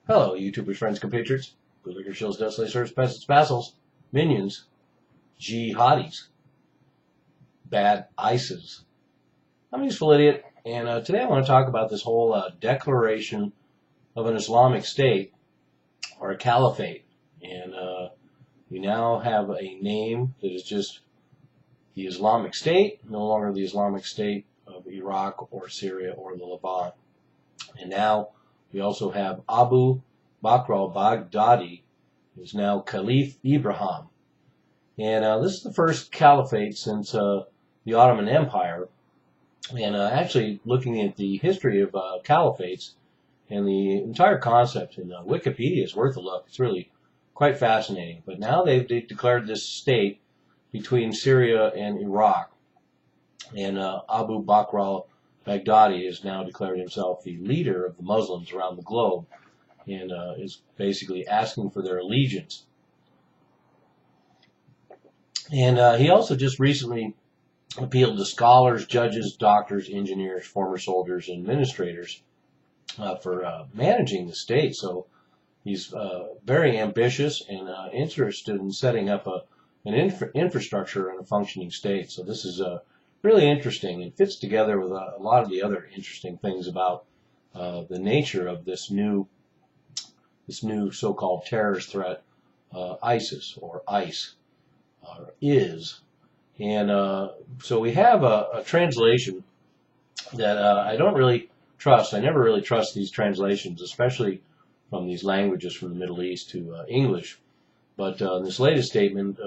Hello, YouTubers, friends, compatriots, bootlicker, shills, dust, serfs, peasants, vassals, minions, jihadis, bad ISIS. I'm a useful idiot, and today I want to talk about this whole declaration of an Islamic State, or a Caliphate. And we now have a name that is just the Islamic State, no longer the Islamic State of Iraq or Syria or the Levant. And now we also have Abu Bakr al-Baghdadi, who's now Caliph Ibrahim. And this is the first caliphate since the Ottoman Empire. And actually, looking at the history of caliphates and the entire concept in Wikipedia is worth a look. It's really quite fascinating. But now they've declared this state between Syria and Iraq. And Abu Bakr al-Baghdadi has now declared himself the leader of the Muslims around the globe, and is basically asking for their allegiance. And he also just recently appealed to scholars, judges, doctors, engineers, former soldiers, and administrators for managing the state. So he's very ambitious and interested in setting up an infrastructure and a functioning state. So this is really interesting. It fits together with a lot of the other interesting things about the nature of this new so-called terrorist threat, ISIS or ICE, or is. And so we have a translation that I don't really trust. I never really trust these translations, especially from these languages from the Middle East to English. But this latest statement,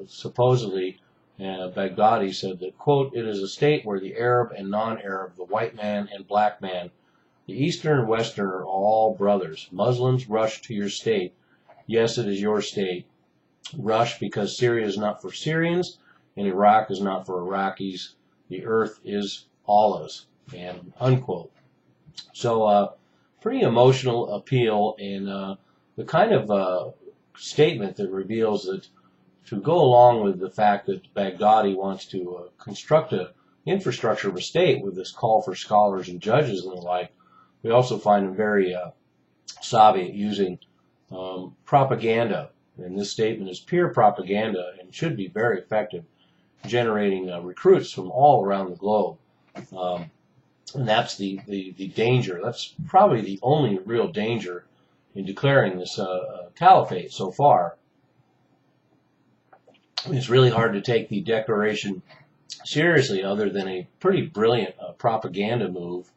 supposedly, Baghdadi said that, quote, "It is a state where the Arab and non-Arab, the white man and black man, the Eastern and Western are all brothers. Muslims, rush to your state. Yes, it is your state. Rush because Syria is not for Syrians and Iraq is not for Iraqis. The earth is Allah's," and unquote. So pretty emotional appeal, and the kind of statement that reveals that to go along with the fact that Baghdadi wants to construct an infrastructure of a state with this call for scholars and judges and the like. We also find him very savvy at using propaganda, and this statement is pure propaganda and should be very effective, generating recruits from all around the globe. And that's the danger. That's probably the only real danger in declaring this caliphate so far. It's really hard to take the declaration seriously other than a pretty brilliant propaganda move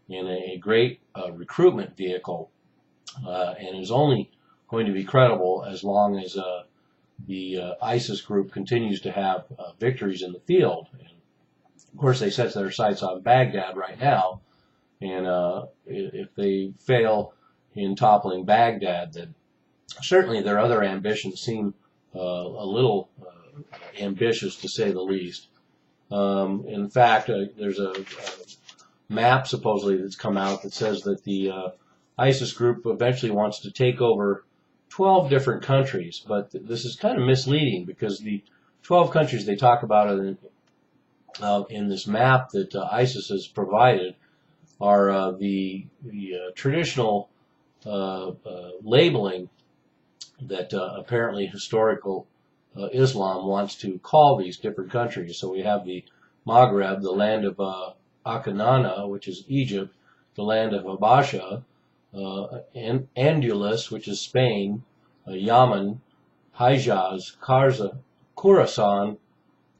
and a great recruitment vehicle, and is only going to be credible as long as the ISIS group continues to have victories in the field. And of course, they set their sights on Baghdad right now, and if they fail in toppling Baghdad, then certainly their other ambitions seem a little ambitious, to say the least. In fact, there's a map supposedly that's come out that says that the ISIS group eventually wants to take over 12 different countries, but this is kind of misleading because the 12 countries they talk about in this map that ISIS has provided are the traditional labeling that apparently historical Islam wants to call these different countries. So we have the Maghreb, the land of Akhenaten, which is Egypt, the land of Habasha, Andalus, which is Spain, Yemen, Hijaz, Khorasan,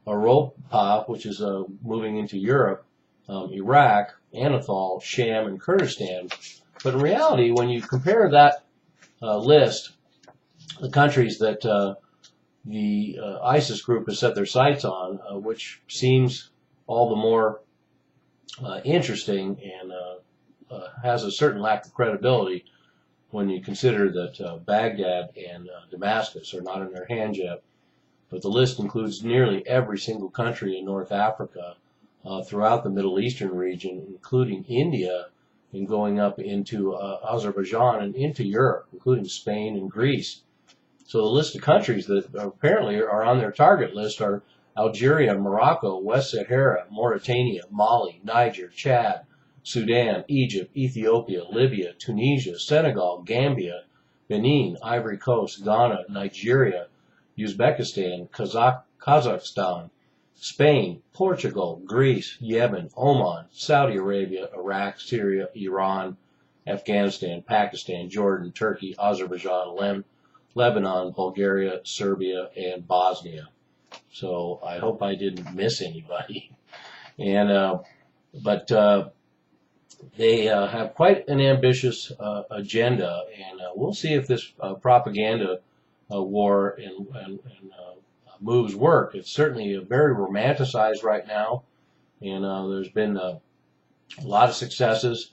Europa, which is moving into Europe, Iraq, Anatol, Sham, and Kurdistan. But in reality, when you compare that list, the countries that the ISIS group has set their sights on, which seems all the more interesting and has a certain lack of credibility when you consider that Baghdad and Damascus are not in their hands yet. But the list includes nearly every single country in North Africa, throughout the Middle Eastern region, including India, and going up into Azerbaijan and into Europe, including Spain and Greece. So the list of countries that apparently are on their target list are Algeria, Morocco, West Sahara, Mauritania, Mali, Niger, Chad, Sudan, Egypt, Ethiopia, Libya, Tunisia, Senegal, Gambia, Benin, Ivory Coast, Ghana, Nigeria, Uzbekistan, Kazakhstan, Spain, Portugal, Greece, Yemen, Oman, Saudi Arabia, Iraq, Syria, Iran, Afghanistan, Pakistan, Jordan, Turkey, Azerbaijan, Lebanon, Bulgaria, Serbia, and Bosnia. So I hope I didn't miss anybody. And but they have quite an ambitious agenda, and we'll see if this propaganda war and moves work. It's certainly very romanticized right now, and there's been a lot of successes,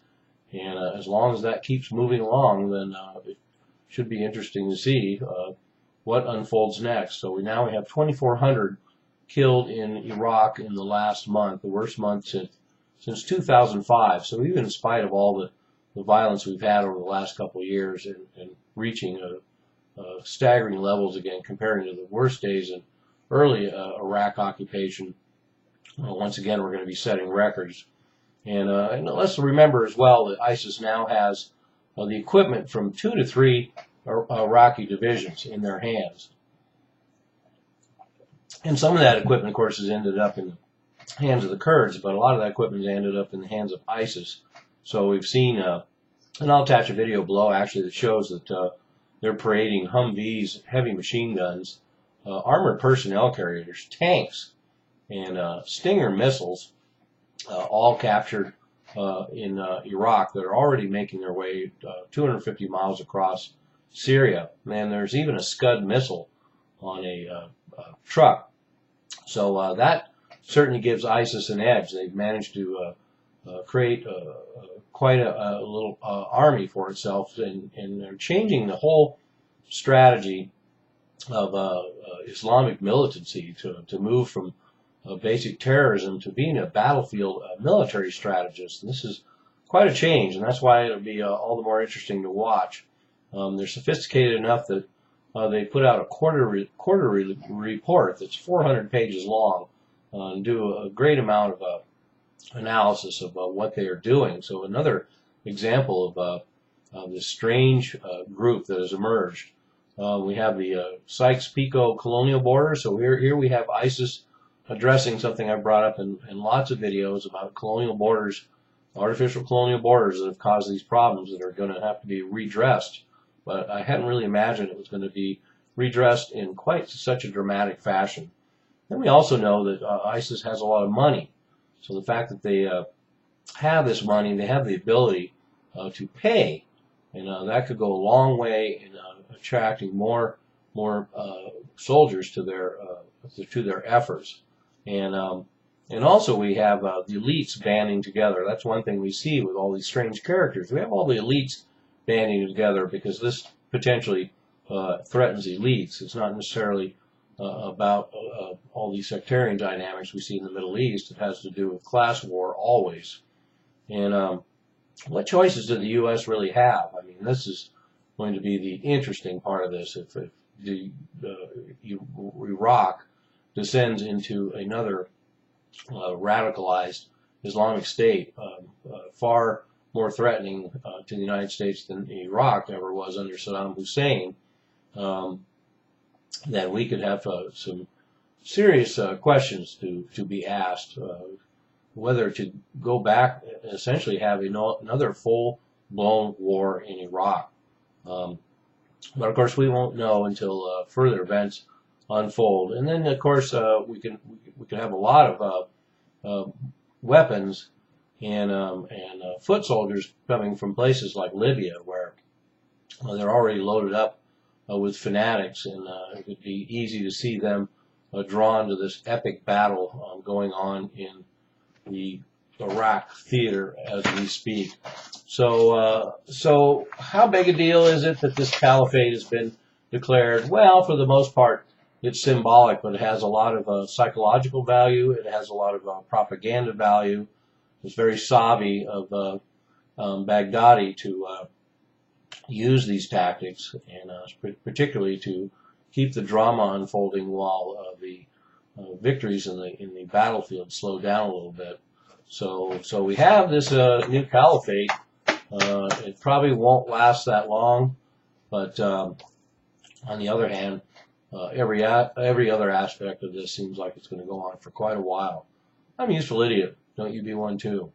and as long as that keeps moving along, then it should be interesting to see what unfolds next. So we now have 2,400 killed in Iraq in the last month, the worst month since 2005. So even in spite of all the violence we've had over the last couple of years, and reaching staggering levels again, comparing to the worst days in early Iraq occupation, once again we're going to be setting records. And let's remember as well that ISIS now has the equipment from 2 to 3 Iraqi divisions in their hands. And some of that equipment, of course, has ended up in the hands of the Kurds, but a lot of that equipment has ended up in the hands of ISIS. So we've seen, and I'll attach a video below actually that shows that they're parading Humvees, heavy machine guns, armored personnel carriers, tanks, and Stinger missiles, all captured in Iraq, that are already making their way 250 miles across Syria. And there's even a Scud missile on a truck. So that certainly gives ISIS an edge. They've managed to create quite a little army for itself, and they're changing the whole strategy of Islamic militancy to move from basic terrorism to being a battlefield military strategist. And this is quite a change, and that's why it'll be all the more interesting to watch. They're sophisticated enough that they put out a quarterly report that's 400 pages long, and do a great amount of analysis of what they are doing. So another example of this strange group that has emerged. We have the Sykes-Picot colonial border. So here we have ISIS addressing something I've brought up in lots of videos about colonial borders, artificial colonial borders that have caused these problems that are going to have to be redressed. But I hadn't really imagined it was going to be redressed in quite such a dramatic fashion. Then we also know that ISIS has a lot of money. So the fact that they have this money, they have the ability to pay, and that could go a long way in attracting more soldiers to their efforts. And also we have the elites banding together. That's one thing we see with all these strange characters. We have all the elites banding together because this potentially threatens elites. It's not necessarily about all these sectarian dynamics we see in the Middle East. It has to do with class war always. And what choices do the U.S. really have? I mean, this is going to be the interesting part of this. If Iraq descends into another radicalized Islamic state, far more threatening to the United States than Iraq ever was under Saddam Hussein, then we could have some serious questions to be asked, whether to go back and essentially have another full-blown war in Iraq. But of course we won't know until further events unfold. And then of course we can have a lot of weapons and foot soldiers coming from places like Libya, where they're already loaded up with fanatics, and it would be easy to see them drawn to this epic battle going on in the Iraq theater as we speak. So how big a deal is it that this caliphate has been declared? Well, for the most part, it's symbolic, but it has a lot of psychological value. It has a lot of propaganda value. It's very savvy of Baghdadi to use these tactics, and particularly to keep the drama unfolding while the victories in the battlefield slow down a little bit. So we have this new caliphate. It probably won't last that long, but on the other hand, every other aspect of this seems like it's going to go on for quite a while. I'm a useful idiot. Don't you be one too.